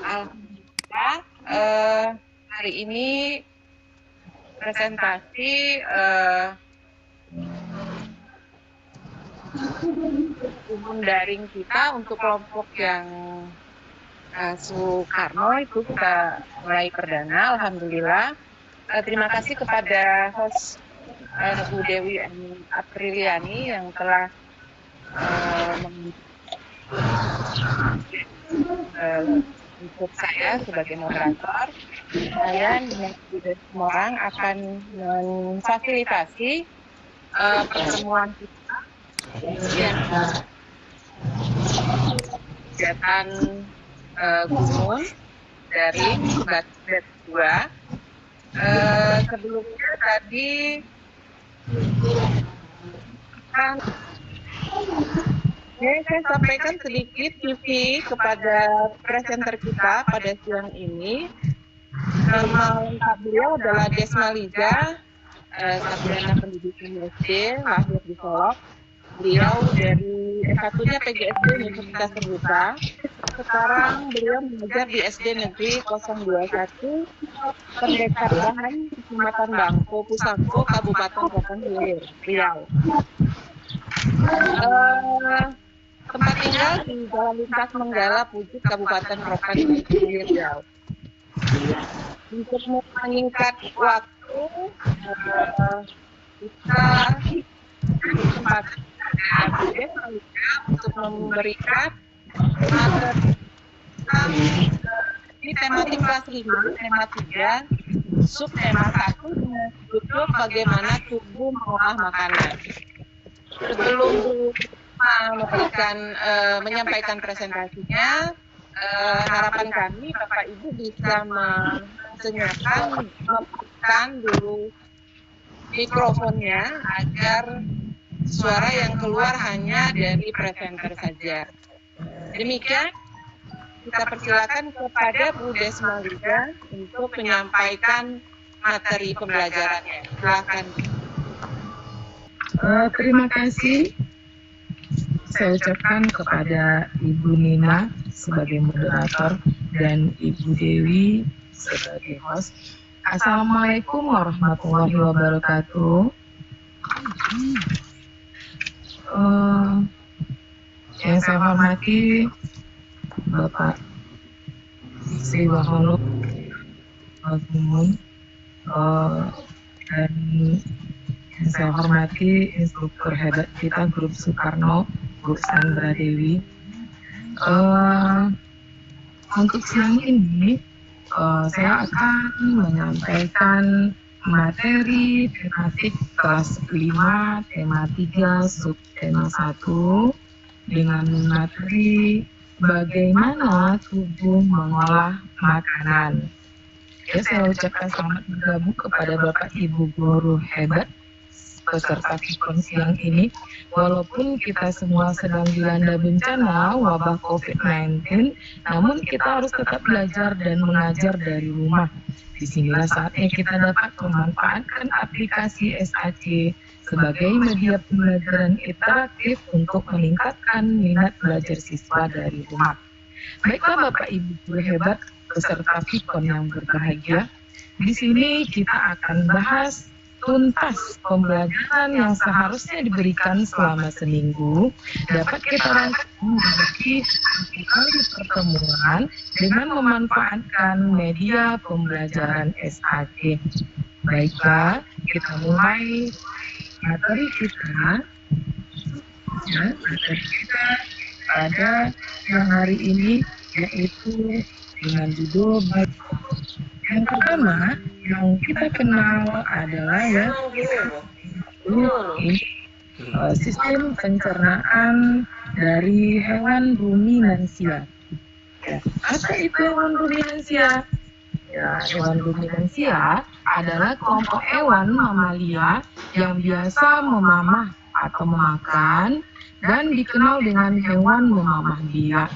Alhamdulillah, hari ini presentasi umum daring kita untuk kelompok yang Soekarno itu kita mulai perdana, Alhamdulillah. Terima kasih kepada host Bu Dewi Apriliani yang telah ikut saya sebagai moderator. Saya dengan semua orang akan memfasilitasi pertemuan kita kegiatan gunung dari Batlet 2. Sebelumnya tadi saya sampaikan sedikit CV kepada presenter kita pada siang ini. Nama lengkap beliau adalah Desma Liza, sarjana pendidikan SD, lahir di Solok. Beliau dari S1-nya PGSD Universitas Terbuka. Sekarang beliau mengajar di SD Negeri 021 Pendekatan Kecamatan Bangko, Pusako, Kabupaten Rokan Hilir, Riau. Tempat tinggal di Jalan Lintas Menggala, Pucuk, Kabupaten Rokan Hilir, Riau. Untuk meningkat waktu, kita sempat untuk memberikan ini tematik kelas 5, tema 3, subtema 1 dengan judul bagaimana tubuh mengolah makanan. Sebelum menyampaikan presentasinya, harapan kami Bapak Ibu bisa mematikan dulu mikrofonnya agar suara yang keluar hanya dari presenter saja. Demikian, kita persilakan kepada Bu Desma Liza untuk menyampaikan materi pembelajarannya. Silakan. Terima kasih. Saya ucapkan kepada Ibu Nina sebagai moderator dan Ibu Dewi sebagai host. Assalamualaikum warahmatullahi wabarakatuh. Yang saya hormati Bapak Sri Wahono dan yang saya hormati instruktur hebat kita Grup Soekarno, Bu Sandra Dewi. Untuk siang ini saya akan menyampaikan materi tematik kelas 5, tema 3, subtema 1 dengan materi bagaimana tubuh mengolah makanan. Ya, saya ucapkan selamat bergabung kepada Bapak Ibu guru hebat peserta Fikon siang ini. Walaupun kita semua sedang dilanda bencana wabah COVID-19, namun kita harus tetap belajar dan mengajar dari rumah. Disinilah saatnya kita dapat memanfaatkan aplikasi SAC sebagai media pembelajaran interaktif untuk meningkatkan minat belajar siswa dari rumah. Baiklah Bapak Ibu guru hebat peserta Fikon yang berbahagia, di sini kita akan bahas tuntas pembelajaran yang seharusnya diberikan selama seminggu dapat kita rangkum menjadi kali pertemuan dengan memanfaatkan media pembelajaran SAC. Baiklah, kita mulai materi kita. Ya, materi kita pada siang hari ini yaitu dengan judul yang pertama yang kita kenal adalah ini sistem pencernaan dari hewan ruminansia. Ya, apa itu hewan ruminansia? Ya, hewan ruminansia adalah kelompok hewan mamalia yang biasa memamah atau memakan dan dikenal dengan hewan memamah biak.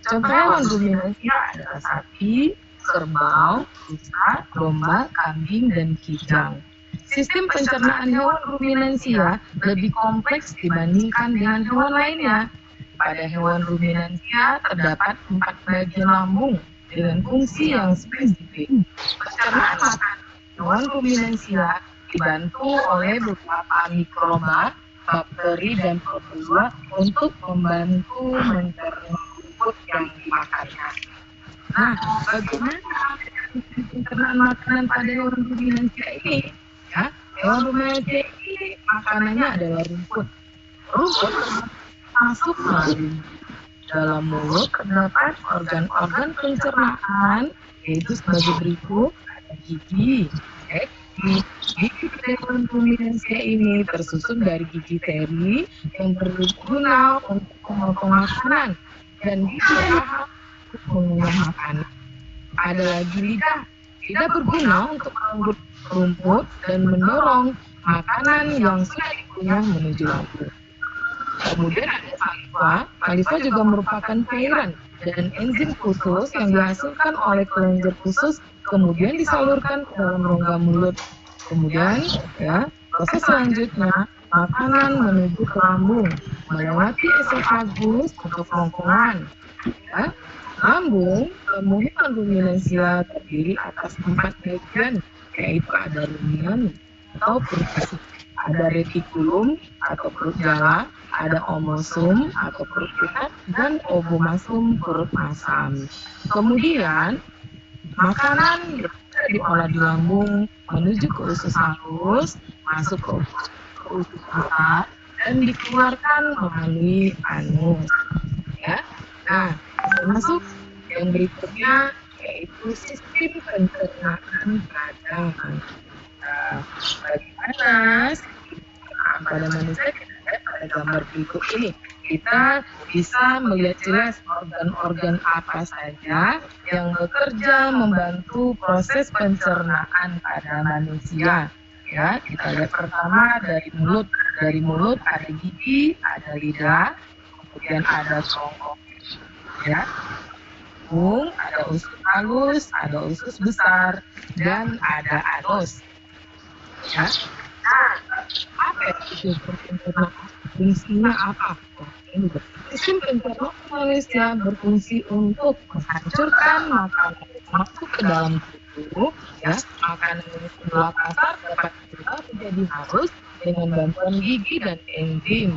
Contoh hewan ruminansia adalah sapi, kerbau, rusa, domba, kambing, dan kijang. Sistem pencernaan hewan ruminansia lebih kompleks dibandingkan dengan hewan lainnya. Pada hewan ruminansia terdapat 4 bagian lambung dengan fungsi yang spesifik. Pencernaan makanan hewan ruminansia dibantu oleh beberapa mikroba, bakteri, dan protozua untuk membantu mencerna rumput yang dimakannya. Nah, bagaimana pencernaan makanan pada hewan ruminansia ini? Ya, hewan ruminansia ini makanannya adalah rumput. Rumput masuk melalui dalam mulut terdapat organ-organ pencernaan, yaitu sebagai berikut: ada gigi. Gigi hewan ruminansia ini tersusun dari gigi teri yang berguna untuk memotong makanan dan gigi paha untuk mengunyah makanan. Ada lagi lidah. Lidah berguna untuk mengangkut rumput dan mendorong makanan yang sudah dikunyah menuju lambung. Kemudian ada saliva. Saliva juga merupakan cairan dan enzim khusus yang dihasilkan oleh kelenjar khusus kemudian disalurkan ke dalam rongga mulut. Kemudian proses selanjutnya makanan menuju ke lambung melewati esofagus atau kerongkongan. Lambung hewan ruminansia terdiri atas 4 bagian, yaitu ada rumen atau perut isi, ada retikulum atau perut jala, ada omosum atau perut urat, dan ovomasum perut masam. Kemudian makanan diolah di lambung menuju ke usus halus, masuk ke usus besar, dan dikeluarkan melalui anus. Nah, termasuk yang berikutnya yaitu sistem pencernaan pada manusia. Bagaimana pada manusia kita lihat pada gambar berikut ini. Kita bisa melihat jelas organ-organ apa saja yang bekerja membantu proses pencernaan pada manusia. Ya, kita lihat pertama dari mulut. Dari mulut ada gigi, ada lidah, kemudian ada kerongkongan. Ya, ada usus halus, ada usus besar, dan ada anus. Ya. Nah, apa itu pencernaan? Fungsinya apa? Sistem pencernaan manusia berfungsi untuk menghancurkan makanan masuk ke dalam tubuh. Ya, makanan yang semula kasar dapat berubah menjadi halus dengan bantuan gigi dan enzim.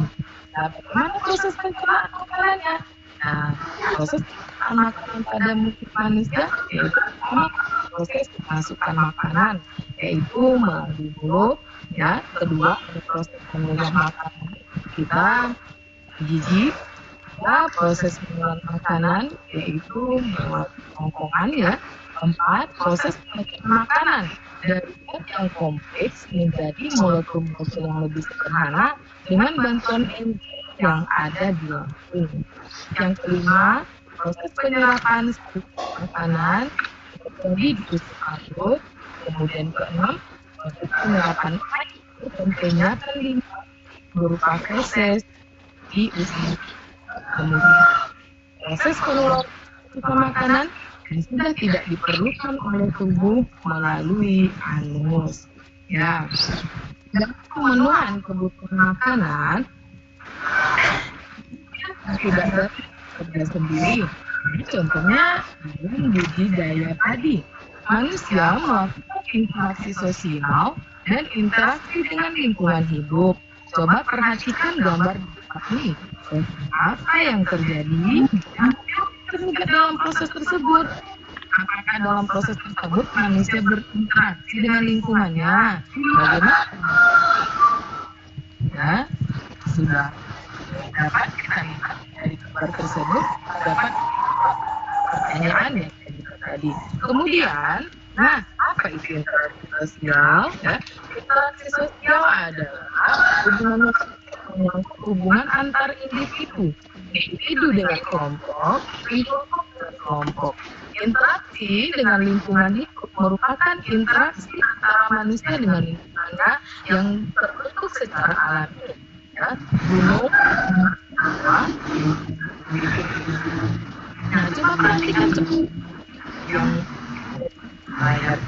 Nah, bagaimana proses pencernaan makanannya? Nah, proses pencernaan makanan pada manusia yaitu pertama proses memasukkan makanan, yaitu melalui mulut. Ya, kedua proses mengunyah makanan kita gigi. Ya, proses mengunyah makanan yaitu melalui kerongkongan. Ya. Keempat, proses mengunyah makanan dari zat yang kompleks menjadi molekul-molekul yang lebih sederhana dengan bantuan enzim yang ada di lambung. Yang kelima, proses penyerapan makanan terjadi di usus halus. Kemudian keenam, proses penyerapan air dan penyerapan limbah berupa feses di usus. Kemudian proses pengelolaan makanan yang sudah tidak diperlukan oleh tubuh melalui anus. Ya, dan pemenuhan kebutuhan makanan tidak dapat bekerja sendiri. Contohnya dengan budidaya tadi, manusia melakukan interaksi sosial dan interaksi dengan lingkungan hidup. Coba perhatikan gambar ini. Apa yang terjadi terlibat dalam proses tersebut? Apakah dalam proses tersebut manusia berinteraksi dengan lingkungannya? Bagaimana? Ya, sudah dapat kita lihat dari gambar tersebut, dapat pertanyaan yang tadi. Kemudian, nah, apa itu interaksi sosial? Ya, interaksi sosial adalah hubungan antar individu dengan kelompok, dan kelompok dengan kelompok. Interaksi dengan lingkungan hidup merupakan interaksi antara manusia dengan lingkungannya yang terbentuk secara alami. Ya, gunung, nah, coba perhatikan yang layar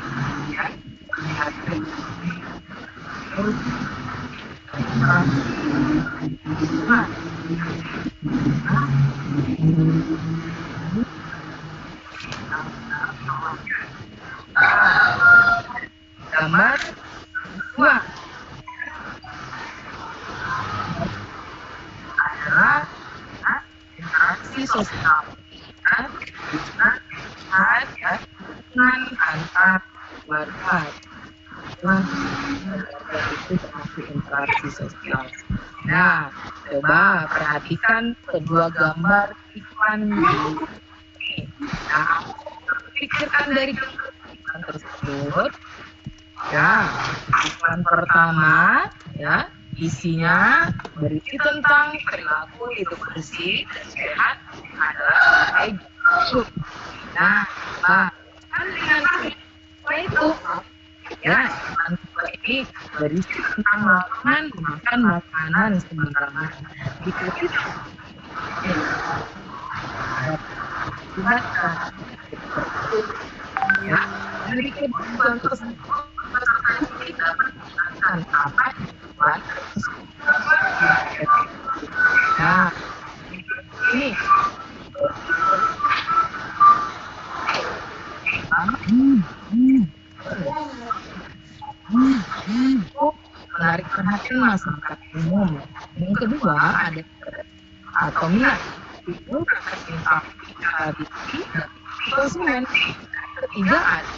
ya, interaksi sosial. Nah, bisa dilihat ya, hubungan antar keluarga. Nah, keluarga itu termasuk interaksi sosial. Nah, coba perhatikan kedua gambar iklan ini. Nah, pikirkan dari iklan tersebut. Ya, iklan pertama, ya, isinya berisi tentang perilaku hidup bersih dan sehat adalah sebagai grup. Nah, kan dengan itu, ya, iklan ini berisi tentang larangan makan makanan sembarangan. Dikutip ya, dari kebutuhan tersebut kita menggunakan apa tujuan. Nah, ini menarik perhatian masyarakat umum. Yang kedua ada atau minat itu konsumen. Ketiga ada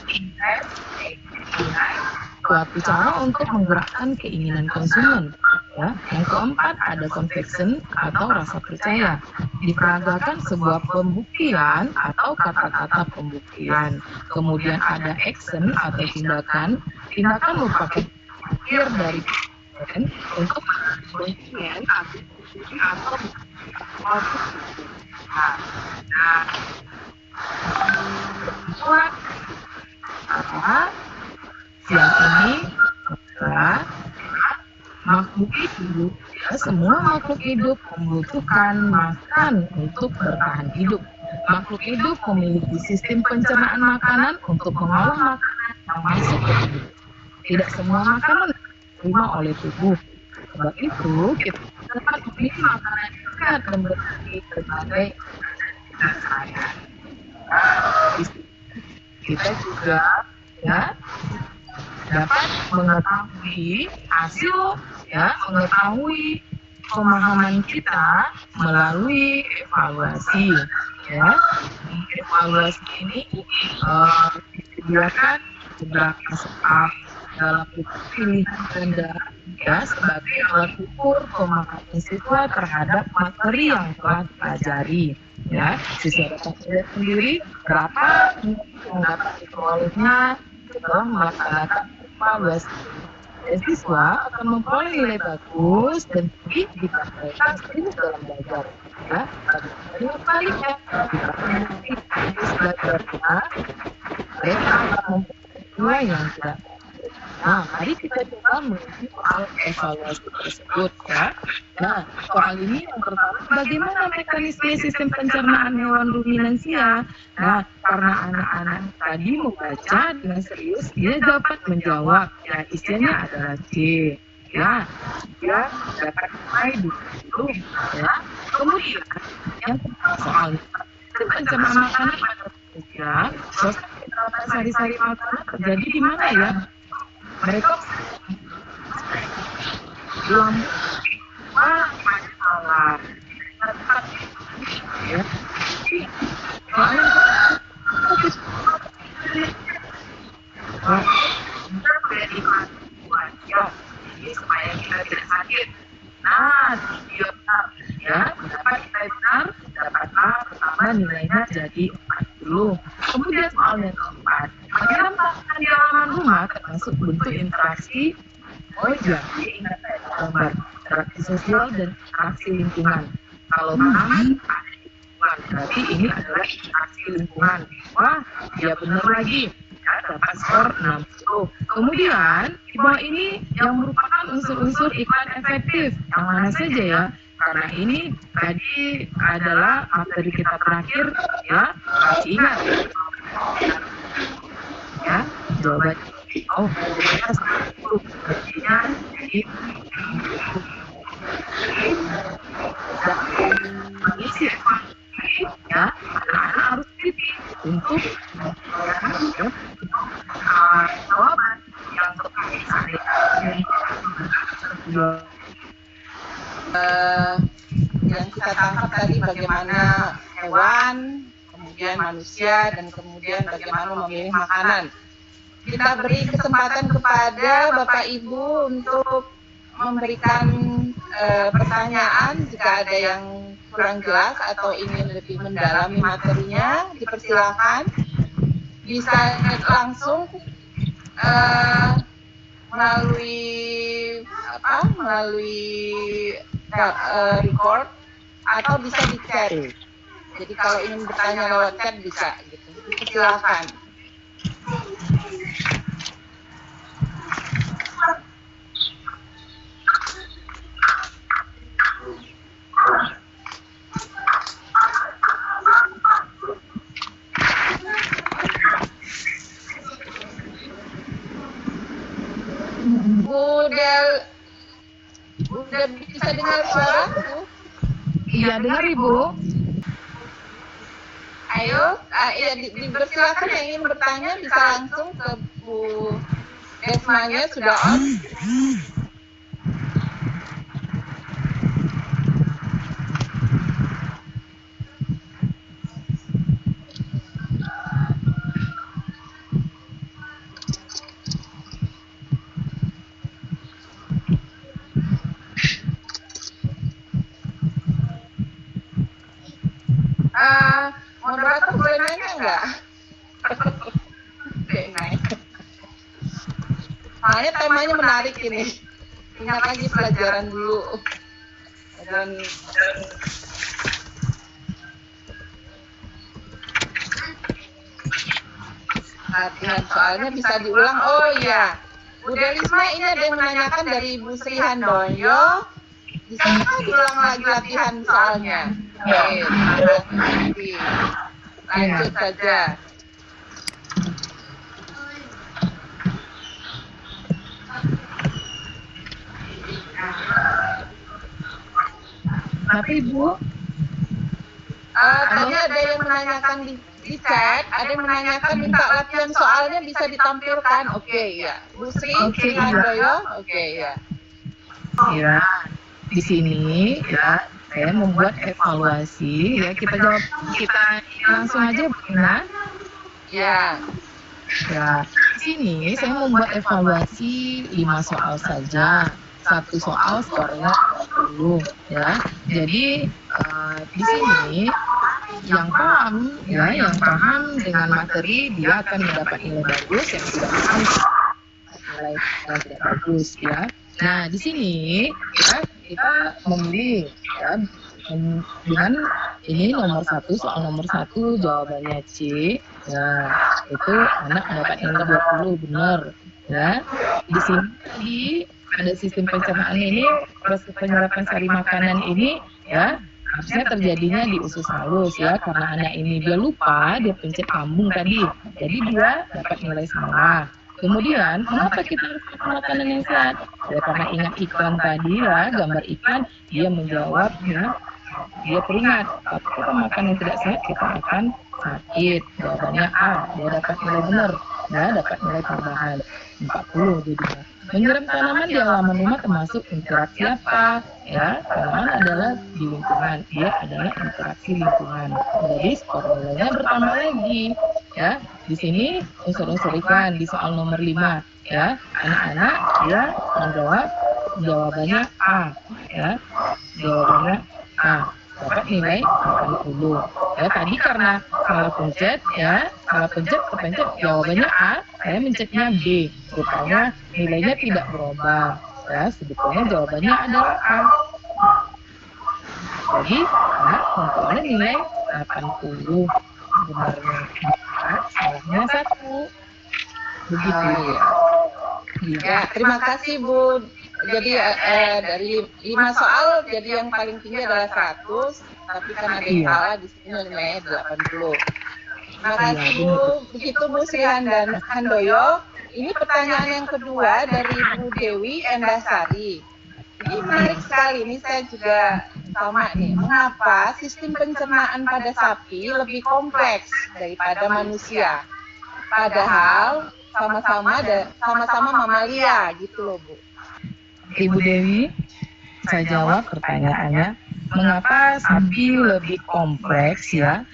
suatu cara untuk menggerakkan keinginan konsumen. Ya. Yang keempat ada conviction atau rasa percaya. Diperagakan sebuah pembuktian atau kata-kata pembuktian. Kemudian ada action atau tindakan. Tindakan merupakan akhir dari konsumen untuk konsumen atau siang ini adalah makhluk hidup. Ya, semua makhluk hidup membutuhkan makan untuk bertahan hidup. Makhluk hidup memiliki sistem pencernaan makanan untuk mengolah makanan yang masuk ke tubuh. Tidak semua makanan diterima oleh tubuh. Sebab itu kita dapat memilih makanan yang sehat dan berbagai saya. Kita juga ya dapat mengetahui hasil, ya, mengetahui pemahaman kita melalui evaluasi. Ya, evaluasi ini disediakan beberapa soal dalam pilihan ganda, ya, sebagai alat ukur pemahaman siswa terhadap materi yang telah dipelajari. Ya, siswa dapat melihat sendiri berapa yang dapat diperolehnya setelah melaksanakan evaluasi. Siswa akan memperoleh nilai bagus dan tinggi dipraktekkan serius dalam belajar. Ya, bagi sebaliknya, belajarnya mereka akan memperoleh nilai yang tidak. Nah, mari kita coba menuju soal evaluasi tersebut, ya. Nah, soal ini yang pertama, bagaimana mekanisme sistem pencernaan hewan ruminansia? Nah, karena anak-anak tadi membaca dengan serius, dia dapat menjawab. Ya, isinya adalah C. Ya, dia dapat mulai dulu. Ya, kemudian yang soal pencernaan makanan pada manusia, proses sari-sari makanan terjadi di mana ya? Mereka belum masalah ya. Jadi supaya kita tidak sakit. Nah, ya, dapat kita benar, dapatlah pertama nilainya jadi 40. Kemudian soal yang keempat, bagaimana melakukan di halaman rumah termasuk bentuk interaksi. Oh jadi ingat gambar interaksi sosial dan interaksi lingkungan. Kalau taman ada lingkungan, berarti ini adalah interaksi lingkungan. Wah, dia benar lagi. Ya, dapat skor 60. Kemudian di bawah ini yang merupakan unsur-unsur iklan efektif. Yang mana saja ya? Karena ini tadi adalah materi kita terakhir, ya. Masih ingat? Ya, jawaban. Oh, kita satu. Artinya jadi mengisi ya, anak-anak harus teliti untuk jawaban yang tepat. Yang kita tangkap tadi bagaimana hewan, kemudian manusia, dan kemudian bagaimana memilih makanan. Kita beri kesempatan kepada Bapak Ibu untuk memberikan pertanyaan jika ada yang kurang jelas atau ingin lebih mendalami materinya, dipersilakan. Bisa langsung melalui record atau bisa di chat. Jadi kalau ingin bertanya lewat chat bisa gitu. Silakan. Udah bisa dengar suara? Iya, dengar Ibu. Ayo, ya dipersilakan yang ingin bertanya bisa langsung ke Bu Desmanya, sudah on. Moderator boleh nanya nggak? Soalnya temanya menarik ini. Ingat lagi pelajaran dulu. Latihan soalnya bisa diulang. Oh iya, Bu Delisma, ini ada yang menanyakan dari Bu Sri Handoyo. Bisa diulang lagi latihan soalnya. Oke, lanjut saja. Tapi Ibu, tadi ada yang menanyakan di chat, ada yang menanyakan minta latihan soalnya bisa ditampilkan. Oke, ya. Bu Sri Handoyo. Oke, ya. Ya, di sini ya saya membuat evaluasi. Ya, kita langsung aja Bu Ina. Ya. Ya, di sini saya membuat evaluasi 5 soal saja. 1 soal skornya 10 ya. Jadi di sini yang paham dengan materi dia akan mendapat nilai bagus, yang tidak paham nilai yang tidak bagus ya. Nah, di sini kita memilih ya, dengan ini nomor 1, soal nomor 1 jawabannya C. Nah, itu anak mendapat nilai 20, benar ya. Di sini pada sistem pencernaan ini, proses penyerapan sari makanan ini ya harusnya terjadinya di usus halus ya, karena anak ini dia lupa, dia pencet lambung tadi, jadi dia dapat nilai salah. Kemudian kenapa kita harus makan makanan yang sehat? Ya karena ingat iklan tadi ya, gambar iklan, dia menjawab ya, dia teringat kalau kita makan yang tidak sehat kita akan sakit. Jawabannya A, dia dapat nilai benar ya, dapat nilai tambahan 40 jadinya. Menyiram tanaman di halaman rumah termasuk interaksi apa? Ya, tanaman adalah di lingkungan. Dia adalah interaksi lingkungan. Jadi skor nilainya bertambah lagi. Ya, di sini unsur-unsur ikan di soal nomor 5. Ya, anak-anak dia menjawab jawabannya A. Ya, jawabannya A. Dapat nilai 80. Ya, tadi karena salah pencet ya, kepencet jawabannya A, saya mencetnya B. Rupanya nilainya tidak berubah. Ya, sebetulnya jawabannya adalah A. Jadi, anak memperoleh nilai 80. Benarnya 4, salahnya 1. Begitu. Ya, terima kasih Bu. Jadi dari 5 soal, jadi yang paling tinggi adalah 100, tapi kan ada yang salah di sini nilainya 80. Terima kasih Bu. Begitu Bu Sri Handoyo. Ini pertanyaan yang kedua dari Bu Dewi Endasari. Ini menarik sekali. Ini saya juga sama nih. Mengapa sistem pencernaan pada sapi lebih kompleks daripada manusia? Padahal sama-sama mamalia gitu loh Bu. Ibu Dewi, saya jawab pertanyaannya. Mengapa sapi lebih kompleks ya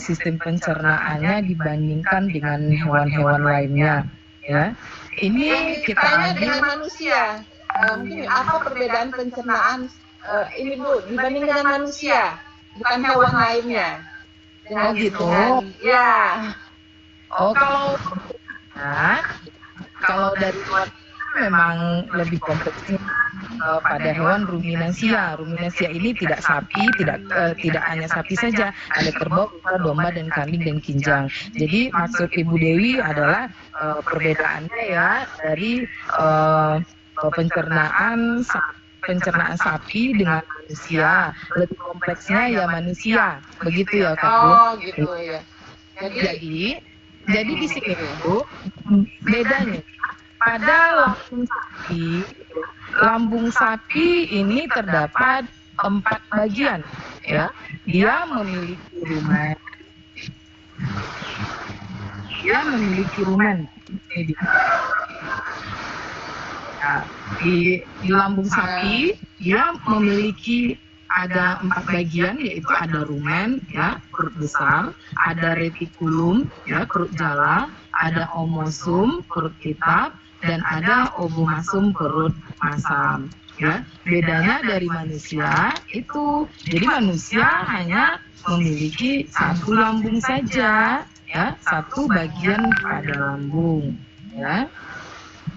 sistem pencernaannya dibandingkan dengan hewan-hewan lainnya ya. Ini kita Tanya dengan manusia. Mungkin apa perbedaan pencernaan ini Bu dibanding dengan manusia, bukan hewan lainnya. Oh gitu. Ya. Oh kalau dari luar memang lebih kompleks pada hewan ruminansia. Ruminansia ini tidak sapi, tidak hanya sapi saja, ada kerbau, unta, domba, dan kambing dan kinjang. Jadi maksud Ibu Dewi adalah perbedaannya ya dari pencernaan sapi dengan manusia. Lebih kompleksnya ya manusia, begitu ya Kak Bu. Oh gitu ya. Jadi di sini Bu, bedanya pada lambung sapi ini terdapat 4 bagian ya. Dia memiliki rumen. Nah, di lambung sapi dia memiliki ada 4 bagian, yaitu ada rumen ya, perut besar, ada retikulum ya, perut jala, ada omosum, perut kitab, dan ada ovomasum, perut masam ya. Bedanya dari manusia itu, jadi manusia hanya memiliki satu lambung saja ya, satu bagian pada lambung ya.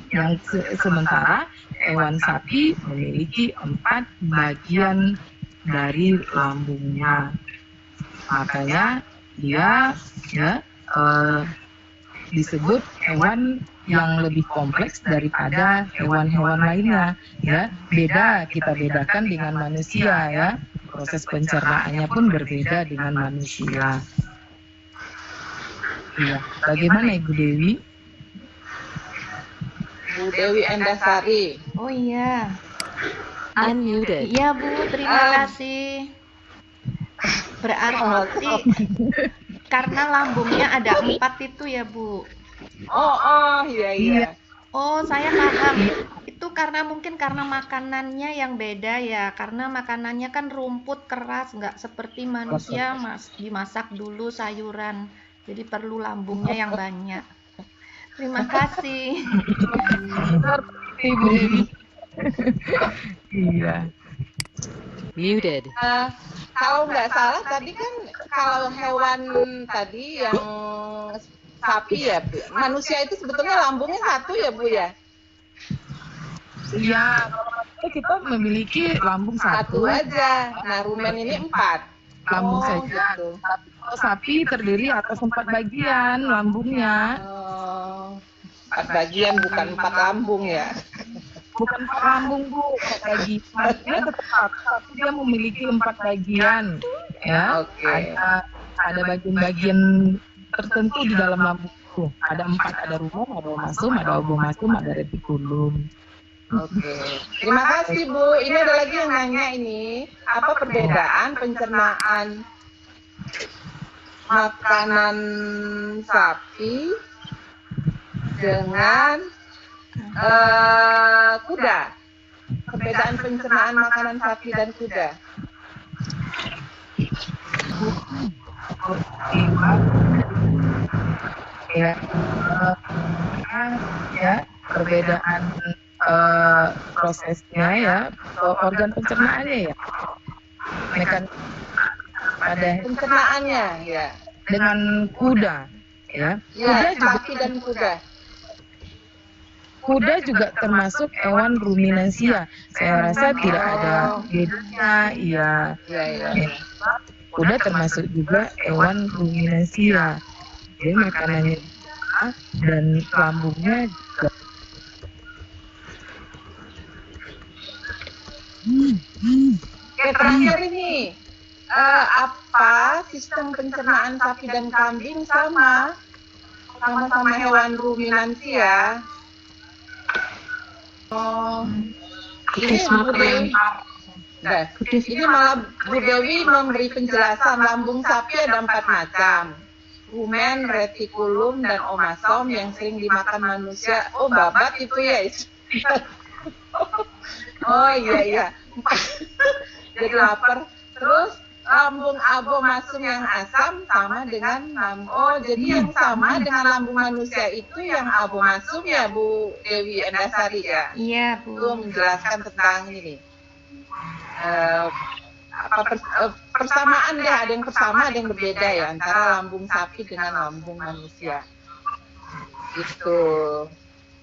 Yang sementara hewan sapi memiliki 4 bagian dari lambungnya. Makanya dia ya disebut hewan yang lebih kompleks daripada hewan-hewan lainnya ya. Kita bedakan dengan manusia ya. Proses pencernaannya pun berbeda dengan manusia. Iya, bagaimana Ibu Dewi? Bu Dewi Endasari. Oh iya. Unmuted. Iya Bu, terima kasih. Berarti karena lambungnya ada 4 itu ya Bu. Oh iya. Oh saya paham. Itu mungkin karena makanannya yang beda ya. Karena makanannya kan rumput keras, nggak seperti manusia dimasak dulu sayuran. Jadi perlu lambungnya yang banyak. Terima kasih. Ibu Dewi. Iya. Muted. Kalau nggak salah tadi kan kalau hewan tadi yang sapi ya, Bu. Manusia itu sebetulnya lambungnya 1 ya Bu ya? Iya, kita memiliki lambung 1 aja. Nah, rumen ini 4. lambung saja. Gitu. Kalau sapi terdiri atas 4 bagian lambungnya. 4 bagian bukan 4 lambung ya? Bukan 4 lambung Bu, 4 bagian. Dia tetap tapi dia memiliki 4 bagian. Ya. Oke. Ada bagian-bagian tertentu di dalam lambung itu. Ada 4, ada rumen, ada omasum, ada ovomasum, ada retikulum. Oke. Terima kasih Bu. Ini ada lagi yang nanya ini, apa perbedaan pencernaan makanan sapi dengan kuda? Perbedaan pencernaan makanan sapi dan kuda. Ya, perbedaan prosesnya ya, organ pencernaannya ya, pada pencernaannya ya, dengan kuda ya. Kuda juga termasuk hewan ruminansia. Saya rasa tidak ada bedanya ya. Kuda termasuk juga hewan ruminansia. Jadi makanannya dan lambungnya juga. Oke, terakhir ini apa sistem pencernaan sapi dan kambing sama-sama hewan ruminansia? Ini malah Bu Dewi memberi penjelasan lambung sapi ada 4 macam. Rumen, retikulum, dan omasom yang sering dimakan manusia. Oh, babat itu ya. Oh iya. jadi lapar. Terus lambung abomasum yang asam sama dengan jadi yang sama dengan lambung manusia itu yang abomasum ya Bu Dewi Endasari ya. Iya, Itu Bu. menjelaskan tentang ini. Persamaan deh, ada yang bersama, ada yang berbeda ya antara lambung sapi dengan lambung manusia. Gitu.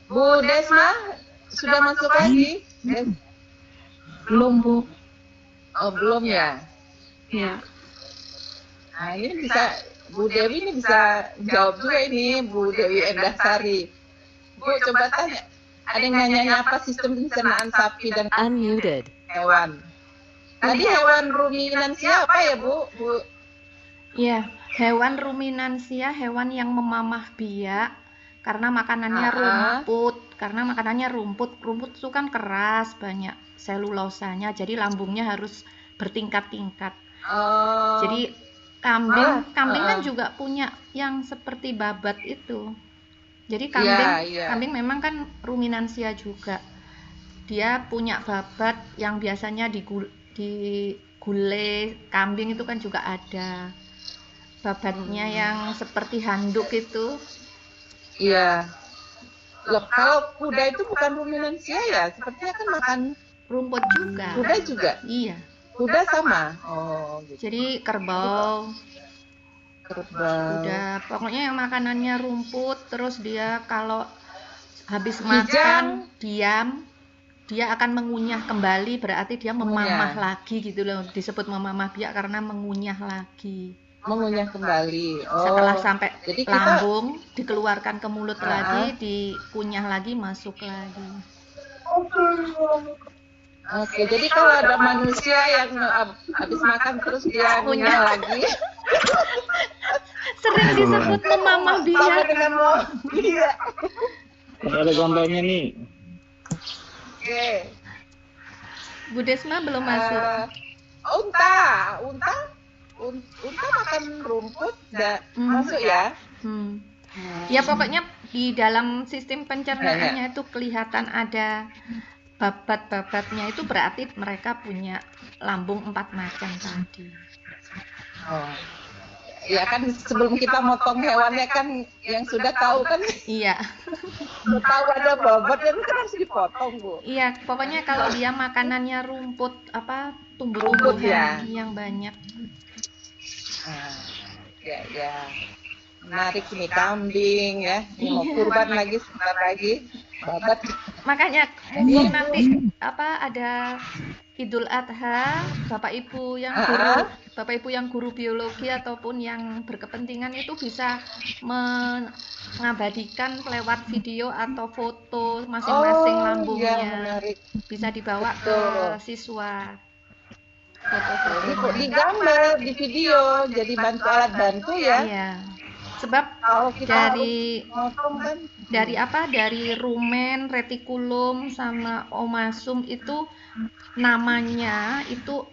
Bu Desma sudah masuk lagi? Belum, Bu. Oh, belum ya. Ya. Nah, ini bisa Bu Dewi ini bisa jawab juga ini Bu Dewi Endasari. Bu coba tanya, ada yang nanya apa sistem pencernaan sapi dan Unmuted. hewan. Tadi hewan ruminansia apa ya Bu? Iya, hewan ruminansia, hewan yang memamah biak karena makanannya rumput. Karena makanannya rumput. Rumput itu kan keras, banyak selulosanya. Jadi lambungnya harus bertingkat-tingkat. Jadi kambing kan juga punya yang seperti babat itu. Jadi kambing memang kan ruminansia juga. Dia punya babat yang biasanya di gulai kambing itu kan juga ada babatnya yang seperti handuk itu. Iya. Loh, kalau kuda itu bukan ruminansia ya? Sepertinya kan makan rumput juga. Kuda juga? Iya. Kuda sama? Oh, gitu. Jadi kerbau. Kuda. Pokoknya yang makanannya rumput, terus dia kalau habis makan diam, dia akan mengunyah kembali, berarti dia memamah lagi gitu loh. Disebut memamah biak karena mengunyah lagi. Mengunyah kembali. Setelah sampai jadi lambung, dikeluarkan ke mulut lagi, dikunyah lagi, masuk lagi. Oke, jadi kalau ada manusia yang habis makan terus dia ngunyah lagi, sering disebut memamah biak. sama dengan biak. Ada gambarnya nih. Oke. Bu Desma belum masuk. Unta makan rumput, masuk ya? Ya pokoknya di dalam sistem pencernaannya itu kelihatan ada babat-babatnya, itu berarti mereka punya lambung 4 macam tadi. Oh. Ya kan sebelum kita motong hewannya kan yang sudah tahu kan. Iya. Tahu ada babat dan kan harus dipotong, Bu. Iya, pokoknya kalau dia makanannya rumput tumbuh-tumbuhan yang banyak. Ya. Menarik ini kambing ya. Ini mau kurban lagi sebentar lagi. Babat. Makanya mungkin nanti ada Idul Adha, Bapak Ibu yang guru biologi ataupun yang berkepentingan itu bisa mengabadikan lewat video atau foto masing-masing lambungnya. Menarik. Bisa dibawa ke siswa. Foto-foto. Digambar di video, jadi alat bantu ya. Iya. Sebab dari rumen, retikulum sama omasum itu namanya itu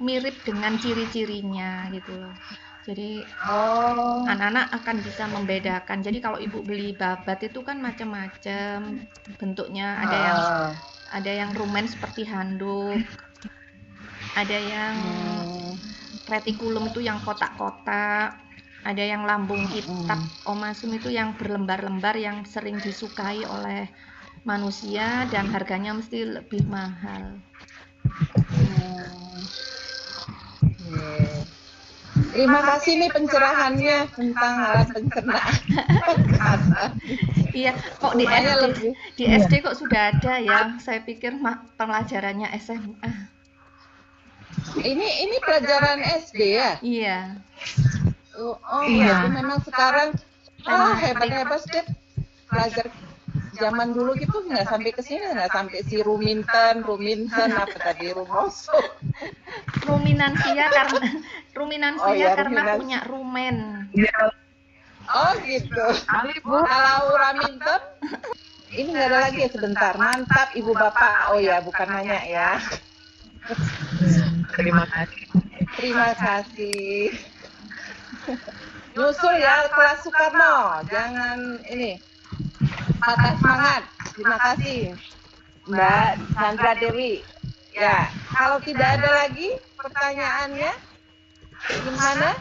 mirip dengan ciri-cirinya gitu loh. Jadi anak-anak akan bisa membedakan. Jadi kalau ibu beli babat itu kan macam-macam bentuknya, ada yang rumen seperti handuk, ada yang retikulum itu yang kotak-kotak, ada yang lambung hitam, omasum itu yang berlembar-lembar yang sering disukai oleh manusia dan harganya mesti lebih mahal. Terima kasih nih pencerahannya tentang alat pencernaan. Iya, kok di SD kok sudah ada ya? Saya pikir pelajarannya SMA. Ini pelajaran SD ya? Iya. Iya. Memang sekarang hebat-hebat sih pelajar zaman dulu gitu nggak sampai ke sini, nggak sampai si ruminten apa tadi ruminansia karena punya rumen. Oh gitu. Kalau raminten ini nggak ada lagi ya, sebentar. Mantap Ibu Bapak. Oh ya, bukan nanya ya. Terima kasih. Nyusul ya kelas Soekarno, jangan ini patah semangat. Terima kasih Mbak Sandra Dewi. Ya, kalau tidak ada lagi pertanyaannya, gimana?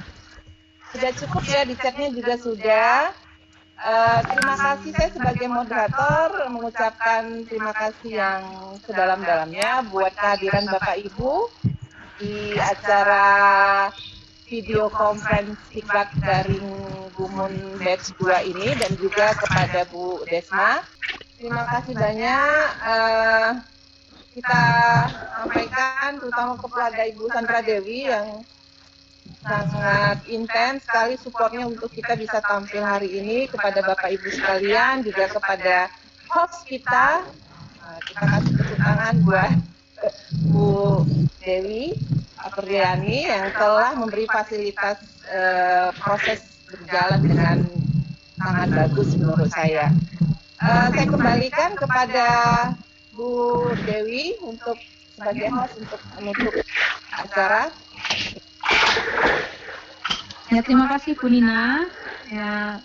Sudah cukup ya, di chatnya juga sudah. Terima kasih, saya sebagai moderator mengucapkan terima kasih yang sedalam-dalamnya buat kehadiran Bapak Ibu di acara video conference Diklat Daring Gumun Batch 2 ini, dan juga kepada Bu Desma. Terima kasih banyak. Kita sampaikan terutama kepada Ibu Sandra Dewi yang sangat intens sekali supportnya untuk kita bisa tampil hari ini, kepada Bapak Ibu sekalian, juga kepada host kita. Kita kasih tepuk tangan buat Bu Dewi Apriliani yang telah memberi fasilitas proses berjalan dengan sangat bagus menurut saya. Saya kembalikan kepada Bu Dewi untuk sebagai host untuk menutup acara. Ya, terima kasih Bu Nina. Ya,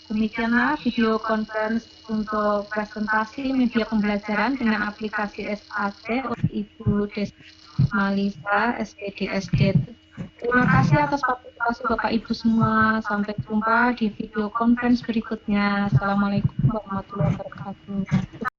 demikianlah video conference untuk presentasi media pembelajaran dengan aplikasi SAC oleh Ibu Desmalisa, SPDSD. Terima kasih atas partisipasi Bapak Ibu semua. Sampai jumpa di video conference berikutnya. Assalamualaikum warahmatullahi wabarakatuh.